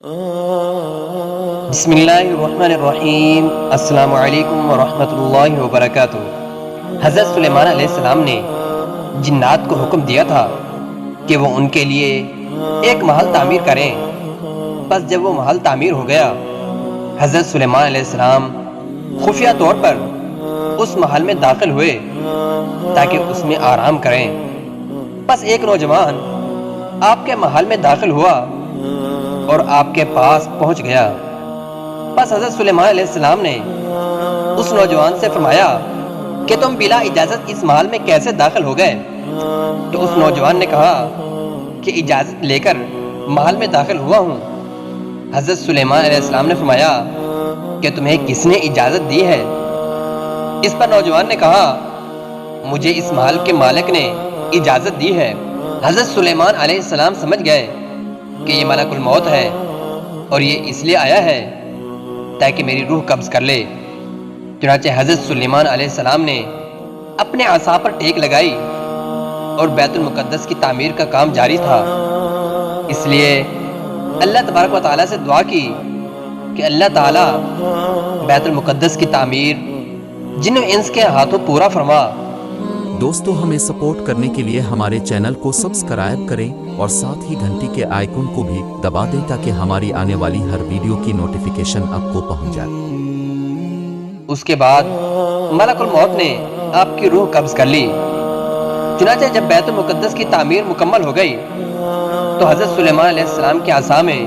بسم اللہ الرحمن الرحیم۔ السلام علیکم ورحمۃ اللہ وبرکاتہ۔ حضرت سلیمان علیہ السلام نے جنات کو حکم دیا تھا کہ وہ ان کے لیے ایک محل تعمیر کریں۔ بس جب وہ محل تعمیر ہو گیا، حضرت سلیمان علیہ السلام خفیہ طور پر اس محل میں داخل ہوئے تاکہ اس میں آرام کریں۔ بس ایک نوجوان آپ کے محل میں داخل ہوا اور آپ کے پاس پہنچ گیا۔ بس حضرت سلیمان علیہ السلام نے اس نوجوان سے فرمایا کہ تم بلا اجازت اس محل میں کیسے داخل ہو گئے؟ تو اس نوجوان نے کہا کہ اجازت لے کر محل میں داخل ہوا ہوں۔ حضرت سلیمان علیہ السلام نے فرمایا کہ تمہیں کس نے اجازت دی ہے؟ اس پر نوجوان نے کہا مجھے اس محل کے مالک نے اجازت دی ہے۔ حضرت سلیمان علیہ السلام سمجھ گئے کہ یہ ملک الموت ہے اور یہ اس لیے آیا ہے تاکہ میری روح قبض کر لے۔ چنانچہ حضرت سلیمان علیہ السلام نے اپنے عصا پر ٹیک لگائی اور بیت المقدس کی تعمیر کا کام جاری تھا۔ اس لیے اللہ تبارک و تعالیٰ سے دعا کی کہ اللہ تعالیٰ بیت المقدس کی تعمیر جن و انس کے ہاتھوں پورا فرما۔ دوستو، ہمیں سپورٹ کرنے کے لیے ہمارے چینل کو سبسکرائب کریں اور ساتھ ہی گھنٹی کے آئیکن کو بھی دبا دیں تاکہ ہماری آنے والی ہر ویڈیو کی نوٹیفیکیشن آپ کو پہنچ جائے۔ اس کے بعد ملک الموت نے آپ کی روح قبض کر لی۔ چنانچہ جب بیت المقدس کی تعمیر مکمل ہو گئی تو حضرت سلیمان علیہ السلام کے عصا میں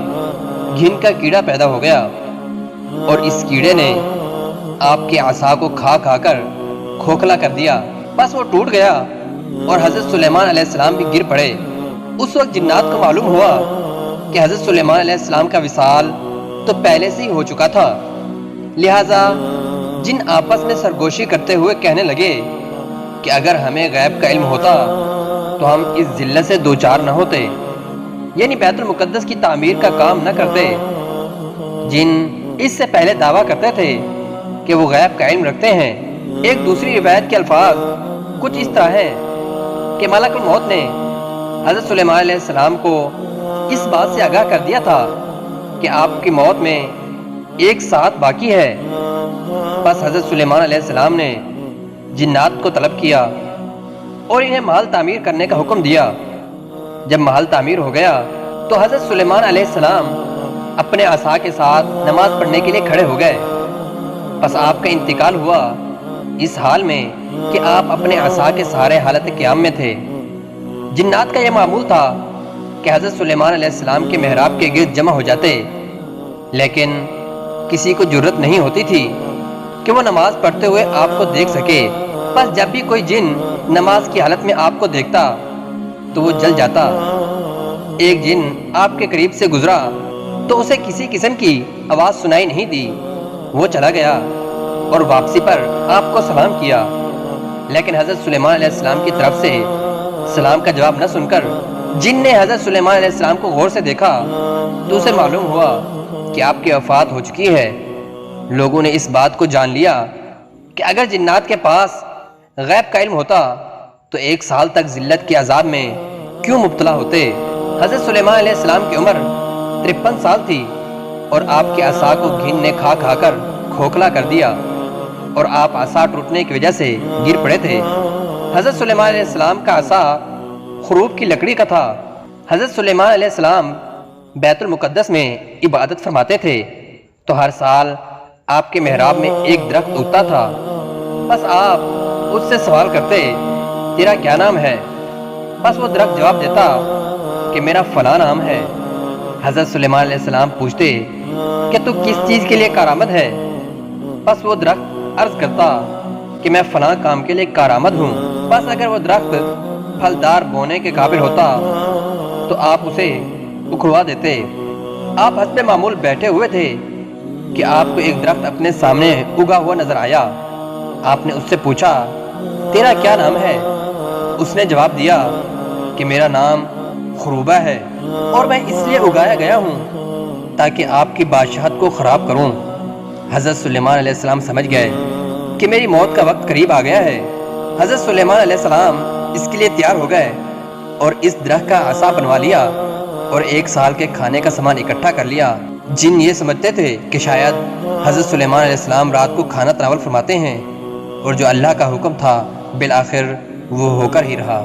گھن کا کیڑا پیدا ہو گیا اور اس کیڑے نے آپ کے عصا کو کھا کھا کر کھوکھلا کر دیا۔ بس وہ ٹوٹ گیا اور حضرت سلیمان علیہ السلام بھی گر پڑے۔ اس وقت جنات کو معلوم ہوا کہ حضرت سلیمان علیہ السلام کا وصال تو پہلے سے ہی ہو چکا تھا، لہٰذا جن آپس میں سرگوشی کرتے ہوئے کہنے لگے کہ اگر ہمیں غیب کا علم ہوتا تو ہم اس ذلت سے دوچار نہ ہوتے، یعنی بیت المقدس کی تعمیر کا کام نہ کرتے۔ جن اس سے پہلے دعویٰ کرتے تھے کہ وہ غیب کا علم رکھتے ہیں۔ ایک دوسری روایت کے الفاظ کچھ اس طرح ہیں کہ ملک الموت نے حضرت سلیمان علیہ السلام کو اس بات سے آگاہ کر دیا تھا کہ آپ کی موت میں ایک ساتھ باقی ہے۔ بس حضرت سلیمان علیہ السلام نے جنات کو طلب کیا اور انہیں محل تعمیر کرنے کا حکم دیا۔ جب محل تعمیر ہو گیا تو حضرت سلیمان علیہ السلام اپنے عصا کے ساتھ نماز پڑھنے کے لیے کھڑے ہو گئے۔ بس آپ کا انتقال ہوا اس حال میں کہ آپ اپنے عصا کے سہارے حالت قیام میں تھے۔ جنات کا یہ معمول تھا کہ حضرت سلیمان علیہ السلام کے محراب کے گرد جمع ہو جاتے، لیکن کسی کو جرت نہیں ہوتی تھی کہ وہ نماز پڑھتے ہوئے آپ کو دیکھ سکے۔ بس جب بھی کوئی جن نماز کی حالت میں آپ کو دیکھتا تو وہ جل جاتا۔ ایک جن آپ کے قریب سے گزرا تو اسے کسی قسم کی آواز سنائی نہیں دی، وہ چلا گیا اور واپسی پر آپ کو سلام کیا، لیکن حضرت سلیمان علیہ السلام کی طرف سے سلام کا جواب نہ سن کر جن نے حضرت سلیمان علیہ السلام کو غور سے دیکھا تو اسے معلوم ہوا کہ آپ کی وفات ہو چکی ہے۔ لوگوں نے اس بات کو جان لیا کہ اگر جنات کے پاس غیب کا علم ہوتا تو 1 سال تک ذلت کے عذاب میں کیوں مبتلا ہوتے۔ حضرت سلیمان علیہ السلام کی عمر 53 سال تھی اور آپ کے عصا کو گھن نے کھا کھا کر کھوکھلا کر دیا اور آپ عصا ٹوٹنے کی وجہ سے گر پڑے تھے۔ حضرت سلیمان علیہ السلام کا عصا خروب کی لکڑی کا تھا۔ حضرت سلیمان علیہ السلام بیت المقدس میں عبادت فرماتے تھے تو ہر سال آپ کے محراب میں ایک درخت اگتا تھا۔ بس آپ اس سے سوال کرتے تیرا کیا نام ہے؟ بس وہ درخت جواب دیتا کہ میرا فلاں نام ہے۔ حضرت سلیمان علیہ السلام پوچھتے کہ تو کس چیز کے لیے کارآمد ہے؟ بس وہ درخت عرض کرتا کہ میں فلاں کام کے لیے کارآمد ہوں۔ بس اگر وہ درخت پھلدار بونے کے قابل ہوتا تو آپ اسے اکھڑوا دیتے۔ آپ حسب معمول بیٹھے ہوئے تھے کہ آپ کو ایک درخت اپنے سامنے اگا ہوا نظر آیا۔ آپ نے اس سے پوچھا تیرا کیا نام ہے؟ اس نے جواب دیا کہ میرا نام خروبہ ہے اور میں اس لیے اگایا گیا ہوں تاکہ آپ کی بادشاہت کو خراب کروں۔ حضرت سلیمان علیہ السلام سمجھ گئے کہ میری موت کا وقت قریب آ گیا ہے۔ حضرت سلیمان علیہ السلام اس کے لیے تیار ہو گئے اور اس درخت کا عصا بنوا لیا اور 1 سال کے کھانے کا سامان اکٹھا کر لیا۔ جن یہ سمجھتے تھے کہ شاید حضرت سلیمان علیہ السلام رات کو کھانا تناول فرماتے ہیں، اور جو اللہ کا حکم تھا بالآخر وہ ہو کر ہی رہا۔